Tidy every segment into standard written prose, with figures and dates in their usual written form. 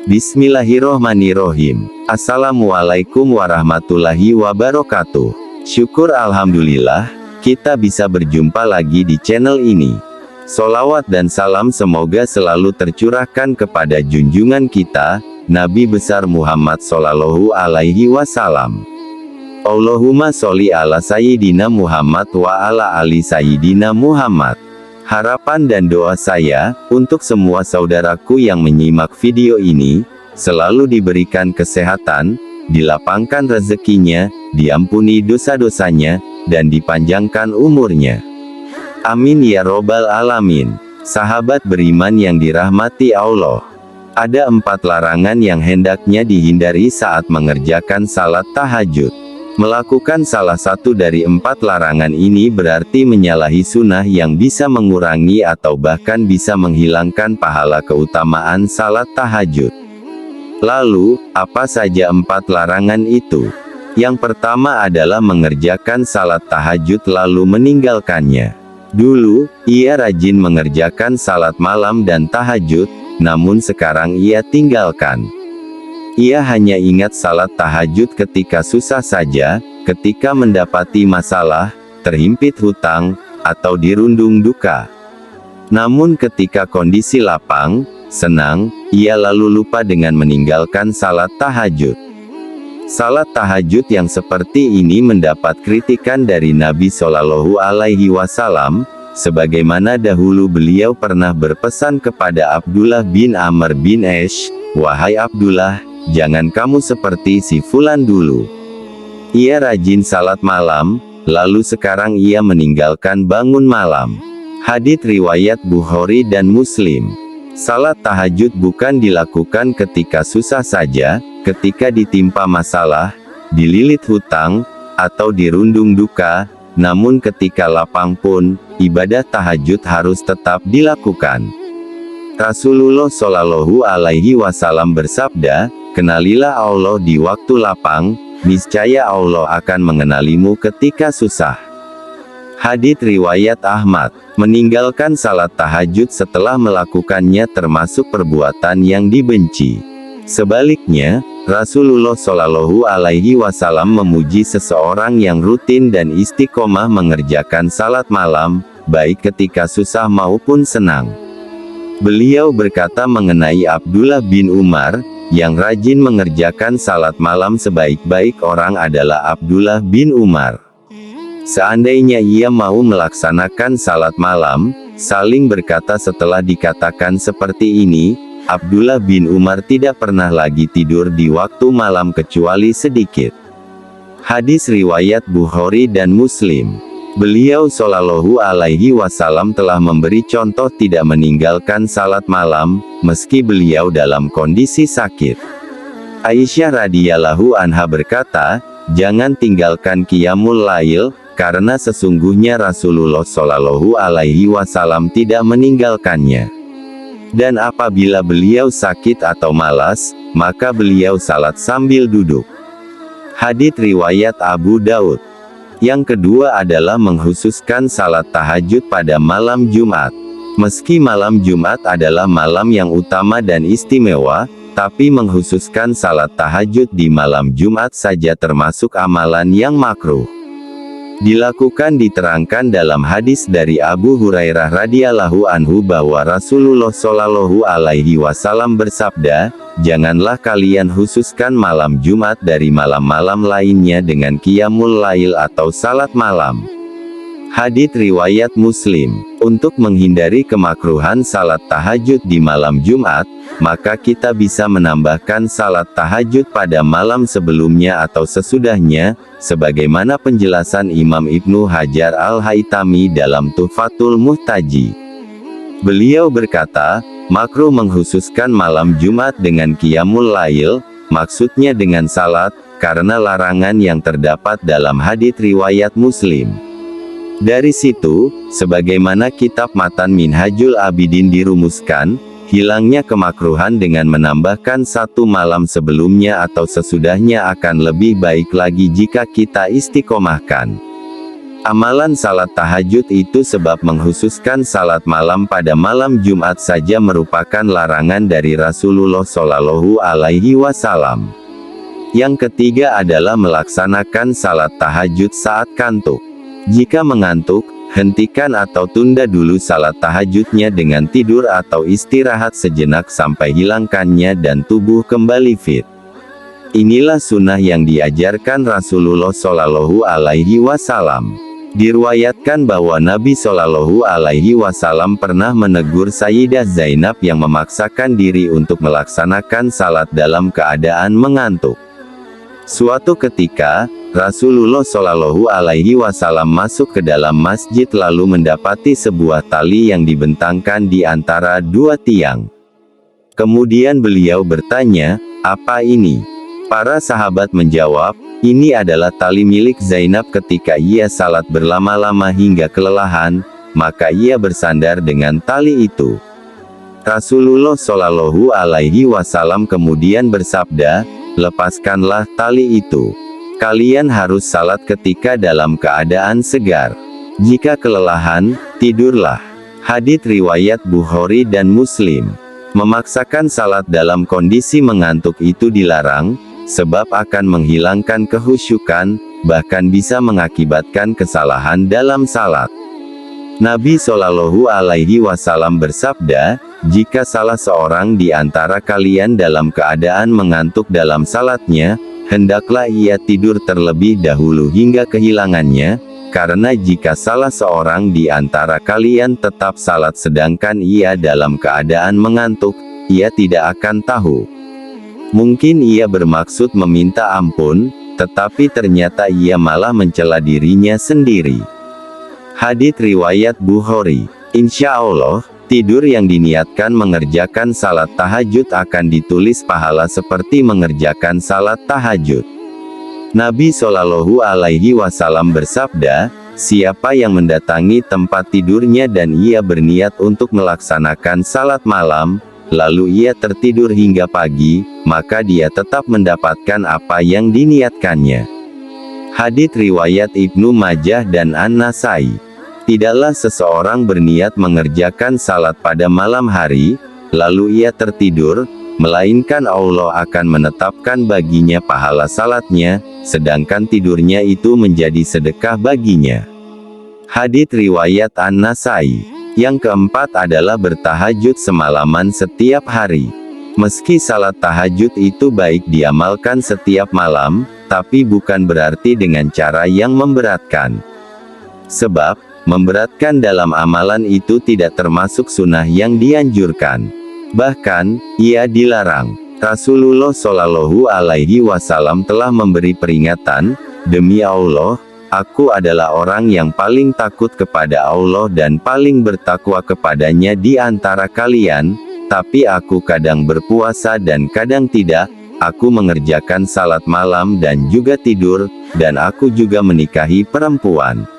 Bismillahirrohmanirrohim. Assalamualaikum warahmatullahi wabarakatuh. Syukur alhamdulillah, kita bisa berjumpa lagi di channel ini. Sholawat dan salam semoga selalu tercurahkan kepada junjungan kita, Nabi besar Muhammad Sallallahu Alaihi Wasallam. Allahumma sholli ala Sayyidina Muhammad wa ala ali Sayyidina Muhammad. Harapan dan doa saya, untuk semua saudaraku yang menyimak video ini, selalu diberikan kesehatan, dilapangkan rezekinya, diampuni dosa-dosanya, dan dipanjangkan umurnya. Amin ya robbal alamin. Sahabat beriman yang dirahmati Allah. Ada 4 larangan yang hendaknya dihindari saat mengerjakan salat tahajud. Melakukan salah satu dari 4 larangan ini berarti menyalahi sunnah yang bisa mengurangi atau bahkan bisa menghilangkan pahala keutamaan salat tahajud. Lalu, apa saja 4 larangan itu? Yang pertama adalah mengerjakan salat tahajud lalu meninggalkannya. Dulu, ia rajin mengerjakan salat malam dan tahajud, namun sekarang ia tinggalkan. Ia hanya ingat salat tahajud ketika susah saja, ketika mendapati masalah, terhimpit hutang, atau dirundung duka. Namun ketika kondisi lapang, senang, ia lalu lupa dengan meninggalkan salat tahajud. Salat tahajud yang seperti ini mendapat kritikan dari Nabi Shallallahu Alaihi Wasallam, sebagaimana dahulu beliau pernah berpesan kepada Abdullah bin Amr bin Ash, "Wahai Abdullah, jangan kamu seperti si fulan dulu. Ia rajin salat malam, lalu sekarang ia meninggalkan bangun malam." Hadits riwayat Bukhari dan Muslim. Salat tahajud bukan dilakukan ketika susah saja, ketika ditimpa masalah, dililit hutang, atau dirundung duka, namun ketika lapang pun, ibadah tahajud harus tetap dilakukan. Rasulullah Shallallahu Alaihi Wasallam bersabda, "Kenalilah Allah di waktu lapang, niscaya Allah akan mengenalimu ketika susah." Hadits riwayat Ahmad. Meninggalkan salat tahajud setelah melakukannya termasuk perbuatan yang dibenci. Sebaliknya, Rasulullah Shallallahu Alaihi Wasallam memuji seseorang yang rutin dan istiqomah mengerjakan salat malam, baik ketika susah maupun senang. Beliau berkata mengenai Abdullah bin Umar, yang rajin mengerjakan salat malam sebaik-baik orang adalah Abdullah bin Umar. Seandainya ia mau melaksanakan salat malam, saling berkata setelah dikatakan seperti ini, Abdullah bin Umar tidak pernah lagi tidur di waktu malam kecuali sedikit. Hadis riwayat Bukhari dan Muslim. Beliau Shallallahu Alaihi Wasallam telah memberi contoh tidak meninggalkan salat malam, meski beliau dalam kondisi sakit. Aisyah radhiyallahu anha berkata, "Jangan tinggalkan qiyamul lail, karena sesungguhnya Rasulullah Shallallahu Alaihi Wasallam tidak meninggalkannya. Dan apabila beliau sakit atau malas, maka beliau salat sambil duduk." Hadits riwayat Abu Daud. Yang kedua adalah mengkhususkan salat tahajud pada malam Jumat. Meski malam Jumat adalah malam yang utama dan istimewa, tapi mengkhususkan salat tahajud di malam Jumat saja termasuk amalan yang makruh. Dilakukan diterangkan dalam hadis dari Abu Hurairah radhiyallahu anhu bahwa Rasulullah Shallallahu Alaihi Wasallam bersabda, "Janganlah kalian khususkan malam Jumat dari malam-malam lainnya dengan qiyamul lail atau salat malam." Hadits riwayat Muslim. Untuk menghindari kemakruhan salat tahajud di malam Jumat, maka kita bisa menambahkan salat tahajud pada malam sebelumnya atau sesudahnya, sebagaimana penjelasan Imam Ibnu Hajar Al-Haytami dalam Tuhfatul Muhtaji. Beliau berkata, makruh mengkhususkan malam Jumat dengan qiyamul lail, maksudnya dengan salat, karena larangan yang terdapat dalam hadits riwayat Muslim. Dari situ, sebagaimana kitab Matan Minhajul Abidin dirumuskan, hilangnya kemakruhan dengan menambahkan satu malam sebelumnya atau sesudahnya akan lebih baik lagi jika kita istiqomahkan. Amalan salat tahajud itu sebab mengkhususkan salat malam pada malam Jumat saja merupakan larangan dari Rasulullah Shallallahu Alaihi Wasallam. Yang ketiga adalah melaksanakan salat tahajud saat kantuk. Jika mengantuk, hentikan atau tunda dulu salat tahajudnya dengan tidur atau istirahat sejenak sampai hilangkannya dan tubuh kembali fit. Inilah sunnah yang diajarkan Rasulullah Shallallahu Alaihi Wasallam. Diriwayatkan bahwa Nabi Shallallahu Alaihi Wasallam pernah menegur Sayyidah Zainab yang memaksakan diri untuk melaksanakan salat dalam keadaan mengantuk. Suatu ketika, Rasulullah Shallallahu Alaihi Wasallam masuk ke dalam masjid lalu mendapati sebuah tali yang dibentangkan di antara dua tiang. Kemudian beliau bertanya, "Apa ini?" Para sahabat menjawab, "Ini adalah tali milik Zainab ketika ia salat berlama-lama hingga kelelahan, maka ia bersandar dengan tali itu." Rasulullah Shallallahu Alaihi Wasallam kemudian bersabda, "Lepaskanlah tali itu. Kalian harus salat ketika dalam keadaan segar. Jika kelelahan, tidurlah." Hadits riwayat Bukhari dan Muslim. Memaksakan salat dalam kondisi mengantuk itu dilarang, sebab akan menghilangkan kehusyukan, bahkan bisa mengakibatkan kesalahan dalam salat. Nabi Shallallahu Alaihi Wasallam bersabda, "Jika salah seorang di antara kalian dalam keadaan mengantuk dalam salatnya, hendaklah ia tidur terlebih dahulu hingga kehilangannya, karena jika salah seorang di antara kalian tetap salat sedangkan ia dalam keadaan mengantuk, ia tidak akan tahu." Mungkin ia bermaksud meminta ampun, tetapi ternyata ia malah mencela dirinya sendiri. Hadits riwayat Bukhari. Insya Allah, tidur yang diniatkan mengerjakan salat tahajud akan ditulis pahala seperti mengerjakan salat tahajud. Nabi Shallallahu Alaihi Wasallam bersabda, "Siapa yang mendatangi tempat tidurnya dan ia berniat untuk melaksanakan salat malam, lalu ia tertidur hingga pagi, maka dia tetap mendapatkan apa yang diniatkannya." Hadits riwayat Ibnu Majah dan An-Nasai. Tidaklah seseorang berniat mengerjakan salat pada malam hari, lalu ia tertidur, melainkan Allah akan menetapkan baginya pahala salatnya, sedangkan tidurnya itu menjadi sedekah baginya. Hadits riwayat An-Nasai. Yang keempat adalah bertahajud semalaman setiap hari. Meski salat tahajud itu baik diamalkan setiap malam, tapi bukan berarti dengan cara yang memberatkan. Sebab, memberatkan dalam amalan itu tidak termasuk sunnah yang dianjurkan. Bahkan, ia dilarang. Rasulullah Shallallahu Alaihi Wasallam telah memberi peringatan, "Demi Allah, aku adalah orang yang paling takut kepada Allah dan paling bertakwa kepadanya di antara kalian, tapi aku kadang berpuasa dan kadang tidak, aku mengerjakan salat malam dan juga tidur, dan aku juga menikahi perempuan.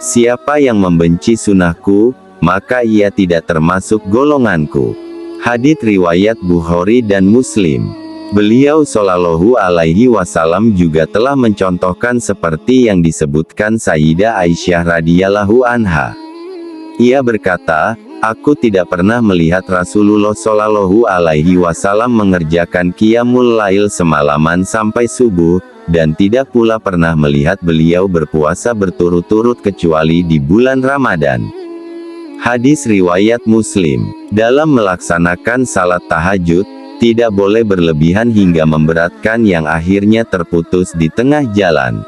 Siapa yang membenci sunnahku, maka ia tidak termasuk golonganku." Hadits riwayat Bukhari dan Muslim. Beliau Shallallahu Alaihi Wasallam juga telah mencontohkan seperti yang disebutkan Sayyidah Aisyah radhiyallahu anha. Ia berkata, "Aku tidak pernah melihat Rasulullah Shallallahu Alaihi Wasallam mengerjakan qiyamul lail semalaman sampai subuh, dan tidak pula pernah melihat beliau berpuasa berturut-turut kecuali di bulan Ramadan." Hadits riwayat Muslim. Dalam melaksanakan salat tahajud, tidak boleh berlebihan hingga memberatkan yang akhirnya terputus di tengah jalan.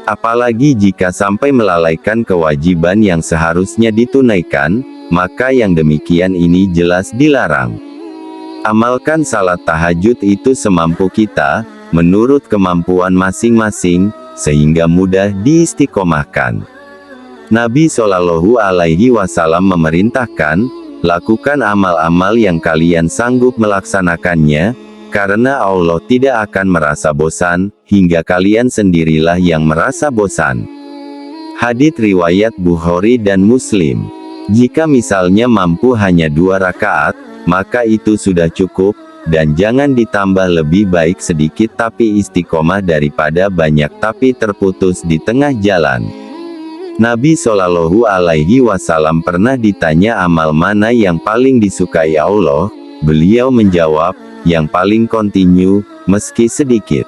Apalagi jika sampai melalaikan kewajiban yang seharusnya ditunaikan, maka yang demikian ini jelas dilarang. Amalkan salat tahajud itu semampu kita, menurut kemampuan masing-masing, sehingga mudah diistiqomahkan. Nabi Shallallahu Alaihi Wasallam memerintahkan, "Lakukan amal-amal yang kalian sanggup melaksanakannya, karena Allah tidak akan merasa bosan, hingga kalian sendirilah yang merasa bosan." Hadits riwayat Bukhari dan Muslim. Jika misalnya mampu hanya 2 rakaat, maka itu sudah cukup, dan jangan ditambah, lebih baik sedikit tapi istiqomah daripada banyak tapi terputus di tengah jalan. Nabi Shallallahu Alaihi Wasallam pernah ditanya amal mana yang paling disukai Allah. Beliau menjawab, yang paling kontinu, meski sedikit.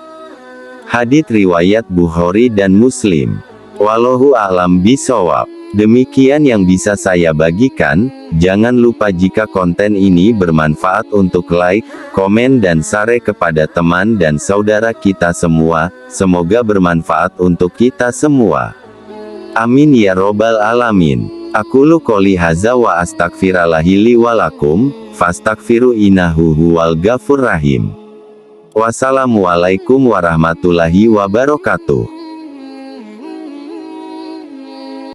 Hadits riwayat Bukhari dan Muslim. Wallahu a'lam bishawab. Demikian yang bisa saya bagikan. Jangan lupa jika konten ini bermanfaat untuk like, komen dan share kepada teman dan saudara kita semua. Semoga bermanfaat untuk kita semua. Amin ya robbal alamin. Aqulu qouli hadza wa astaghfirullahi li wa lakum, fastaghfiru innahu huwal ghafur rahim. Wassalamualaikum warahmatullahi wabarakatuh.